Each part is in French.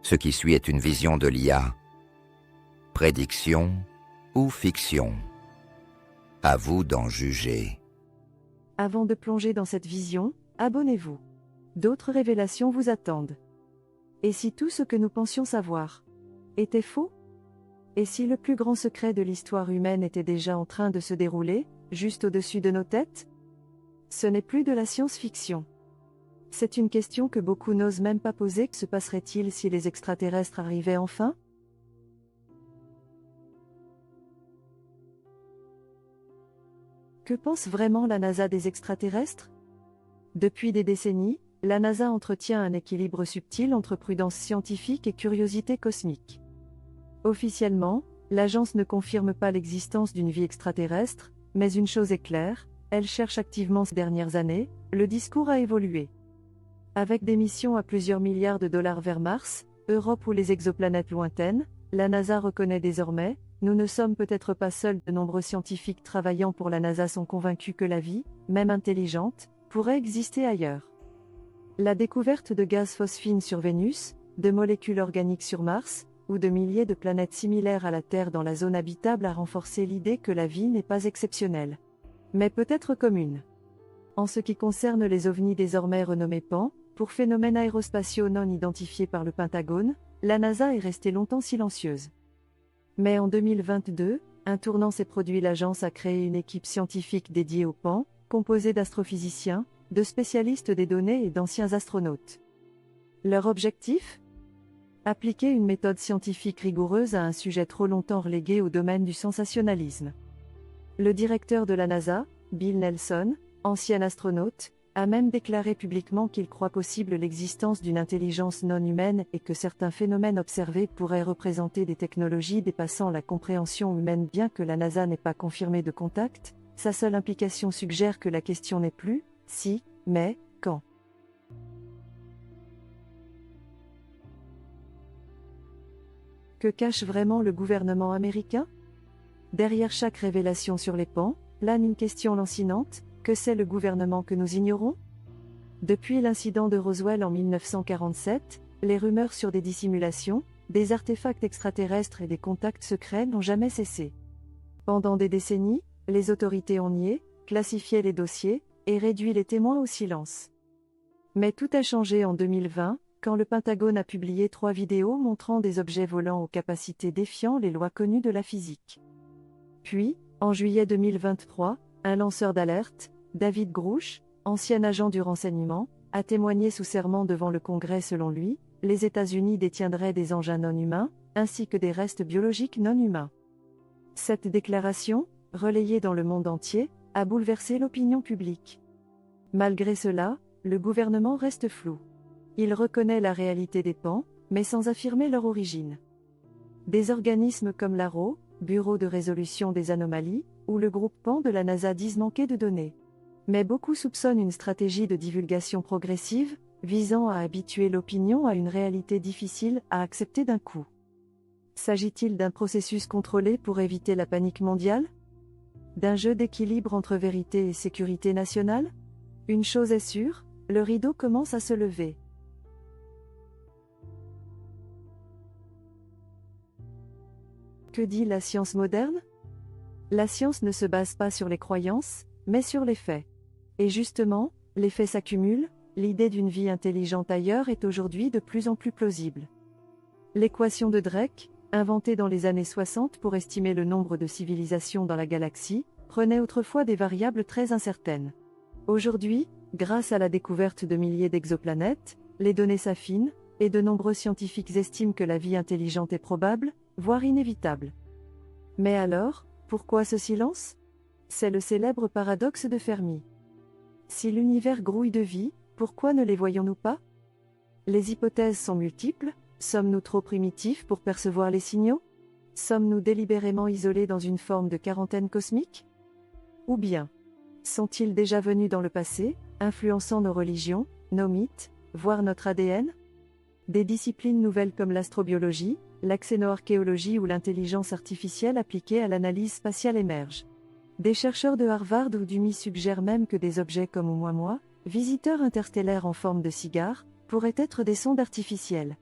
Ce qui suit est une vision de l'IA. Prédiction ou fiction? À vous d'en juger. Avant de plonger dans cette vision, abonnez-vous. D'autres révélations vous attendent. Et si tout ce que nous pensions savoir était faux? Et si le plus grand secret de l'histoire humaine était déjà en train de se dérouler, juste au-dessus de nos têtes? Ce n'est plus de la science-fiction. C'est une question que beaucoup n'osent même pas poser. Que se passerait-il si les extraterrestres arrivaient enfin? Que pense vraiment la NASA des extraterrestres? Depuis des décennies, la NASA entretient un équilibre subtil entre prudence scientifique et curiosité cosmique. Officiellement, l'agence ne confirme pas l'existence d'une vie extraterrestre, mais une chose est claire, elle cherche activement. Ces dernières années, le discours a évolué. Avec des missions à plusieurs milliards de dollars vers Mars, Europe ou les exoplanètes lointaines, la NASA reconnaît désormais: nous ne sommes peut-être pas seuls. De nombreux scientifiques travaillant pour la NASA sont convaincus que la vie, même intelligente, pourrait exister ailleurs. La découverte de gaz phosphine sur Vénus, de molécules organiques sur Mars, ou de milliers de planètes similaires à la Terre dans la zone habitable a renforcé l'idée que la vie n'est pas exceptionnelle, mais peut-être commune. En ce qui concerne les ovnis désormais renommés PAN, pour phénomènes aérospatiaux non identifiés par le Pentagone, la NASA est restée longtemps silencieuse. Mais en 2022, un tournant s'est produit. L'agence a créé une équipe scientifique dédiée au PAN, composée d'astrophysiciens, de spécialistes des données et d'anciens astronautes. Leur objectif? Appliquer une méthode scientifique rigoureuse à un sujet trop longtemps relégué au domaine du sensationnalisme. Le directeur de la NASA, Bill Nelson, ancien astronaute, a même déclaré publiquement qu'il croit possible l'existence d'une intelligence non humaine et que certains phénomènes observés pourraient représenter des technologies dépassant la compréhension humaine. Bien que la NASA n'ait pas confirmé de contact, sa seule implication suggère que la question n'est plus si, mais quand. Que cache vraiment le gouvernement américain? Derrière chaque révélation sur les PAN, plane une question lancinante: que c'est le gouvernement que nous ignorons? Depuis l'incident de Roswell en 1947, les rumeurs sur des dissimulations, des artefacts extraterrestres et des contacts secrets n'ont jamais cessé. Pendant des décennies, les autorités ont nié, classifié les dossiers, et réduit les témoins au silence. Mais tout a changé en 2020, quand le Pentagone a publié 3 vidéos montrant des objets volants aux capacités défiant les lois connues de la physique. Puis, en juillet 2023, un lanceur d'alerte, David Grush, ancien agent du renseignement, a témoigné sous serment devant le Congrès. Selon lui, les États-Unis détiendraient des engins non humains, ainsi que des restes biologiques non humains. Cette déclaration, relayée dans le monde entier, a bouleversé l'opinion publique. Malgré cela, le gouvernement reste flou. Il reconnaît la réalité des PAN, mais sans affirmer leur origine. Des organismes comme l'ARO, Bureau de résolution des anomalies, ou le groupe PAN de la NASA disent manquer de données. Mais beaucoup soupçonnent une stratégie de divulgation progressive, visant à habituer l'opinion à une réalité difficile à accepter d'un coup. S'agit-il d'un processus contrôlé pour éviter la panique mondiale? D'un jeu d'équilibre entre vérité et sécurité nationale? Une chose est sûre, le rideau commence à se lever. Que dit la science moderne? La science ne se base pas sur les croyances, mais sur les faits. Et justement, les faits s'accumulent, l'idée d'une vie intelligente ailleurs est aujourd'hui de plus en plus plausible. L'équation de Drake, inventée dans les années 60 pour estimer le nombre de civilisations dans la galaxie, prenait autrefois des variables très incertaines. Aujourd'hui, grâce à la découverte de milliers d'exoplanètes, les données s'affinent, et de nombreux scientifiques estiment que la vie intelligente est probable, voire inévitable. Mais alors, pourquoi ce silence? C'est le célèbre paradoxe de Fermi. Si l'univers grouille de vie, pourquoi ne les voyons-nous pas? Les hypothèses sont multiples. Sommes-nous trop primitifs pour percevoir les signaux? Sommes-nous délibérément isolés dans une forme de quarantaine cosmique? Ou bien, sont-ils déjà venus dans le passé, influençant nos religions, nos mythes, voire notre ADN? Des disciplines nouvelles comme l'astrobiologie, la xénoarchéologie ou l'intelligence artificielle appliquée à l'analyse spatiale émergent. Des chercheurs de Harvard ou d'UMI suggèrent même que des objets comme Oumuamua, visiteurs interstellaires en forme de cigare, pourraient être des sondes artificielles.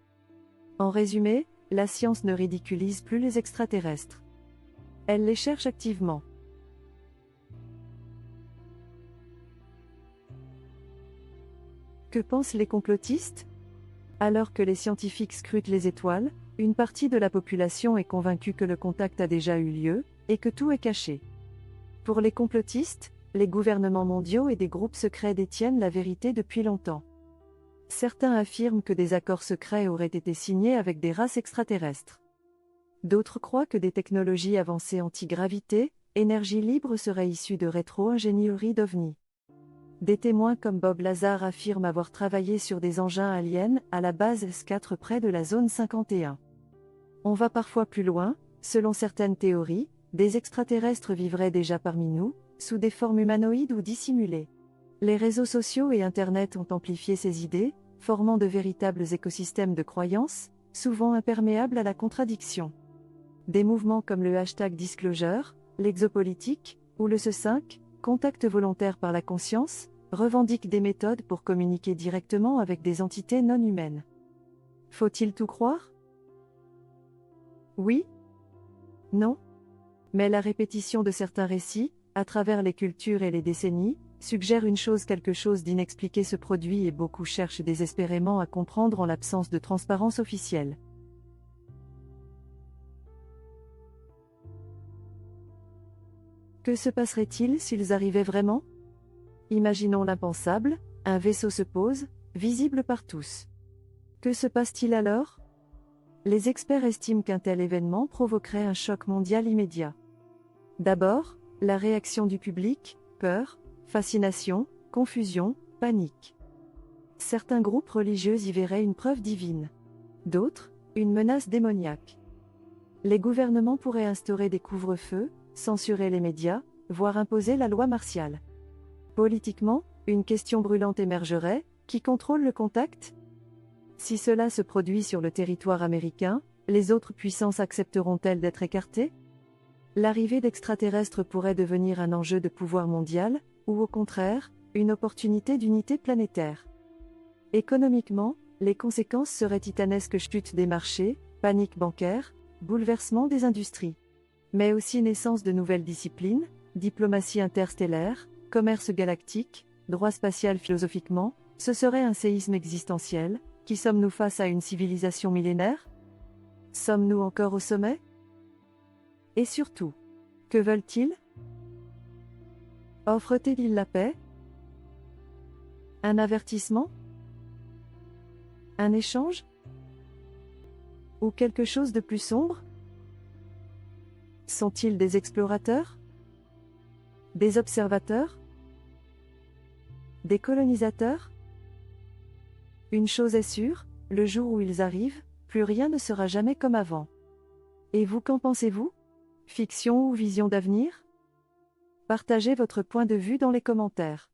En résumé, la science ne ridiculise plus les extraterrestres. Elle les cherche activement. Que pensent les complotistes? Alors que les scientifiques scrutent les étoiles, une partie de la population est convaincue que le contact a déjà eu lieu, et que tout est caché. Pour les complotistes, les gouvernements mondiaux et des groupes secrets détiennent la vérité depuis longtemps. Certains affirment que des accords secrets auraient été signés avec des races extraterrestres. D'autres croient que des technologies avancées anti-gravité, énergie libre seraient issues de rétro-ingénierie d'OVNI. Des témoins comme Bob Lazar affirment avoir travaillé sur des engins aliens à la base S4 près de la zone 51. On va parfois plus loin, selon certaines théories, des extraterrestres vivraient déjà parmi nous, sous des formes humanoïdes ou dissimulées. Les réseaux sociaux et Internet ont amplifié ces idées, formant de véritables écosystèmes de croyances, souvent imperméables à la contradiction. Des mouvements comme le #Disclosure, l'exopolitique, ou le C5, contact volontaire par la conscience, revendiquent des méthodes pour communiquer directement avec des entités non humaines. Faut-il tout croire? Oui? Non? Mais la répétition de certains récits, à travers les cultures et les décennies, suggère quelque chose d'inexpliqué se produit et beaucoup cherchent désespérément à comprendre en l'absence de transparence officielle. Que se passerait-il s'ils arrivaient vraiment? Imaginons l'impensable, un vaisseau se pose, visible par tous. Que se passe-t-il alors? Les experts estiment qu'un tel événement provoquerait un choc mondial immédiat. D'abord, la réaction du public, peur, fascination, confusion, panique. Certains groupes religieux y verraient une preuve divine. D'autres, une menace démoniaque. Les gouvernements pourraient instaurer des couvre-feux, censurer les médias, voire imposer la loi martiale. Politiquement, une question brûlante émergerait: qui contrôle le contact? Si cela se produit sur le territoire américain, les autres puissances accepteront-elles d'être écartées? L'arrivée d'extraterrestres pourrait devenir un enjeu de pouvoir mondial, ou au contraire, une opportunité d'unité planétaire. Économiquement, les conséquences seraient titanesques: chute des marchés, panique bancaire, bouleversement des industries. Mais aussi naissance de nouvelles disciplines, diplomatie interstellaire, commerce galactique, droit spatial. Philosophiquement, ce serait un séisme existentiel. Qui sommes-nous face à une civilisation millénaire? Sommes-nous encore au sommet? Et surtout, que veulent-ils? Offrent-ils la paix? Un avertissement? Un échange? Ou quelque chose de plus sombre? Sont-ils des explorateurs? Des observateurs? Des colonisateurs? Une chose est sûre, le jour où ils arrivent, plus rien ne sera jamais comme avant. Et vous, qu'en pensez-vous? Fiction ou vision d'avenir? Partagez votre point de vue dans les commentaires.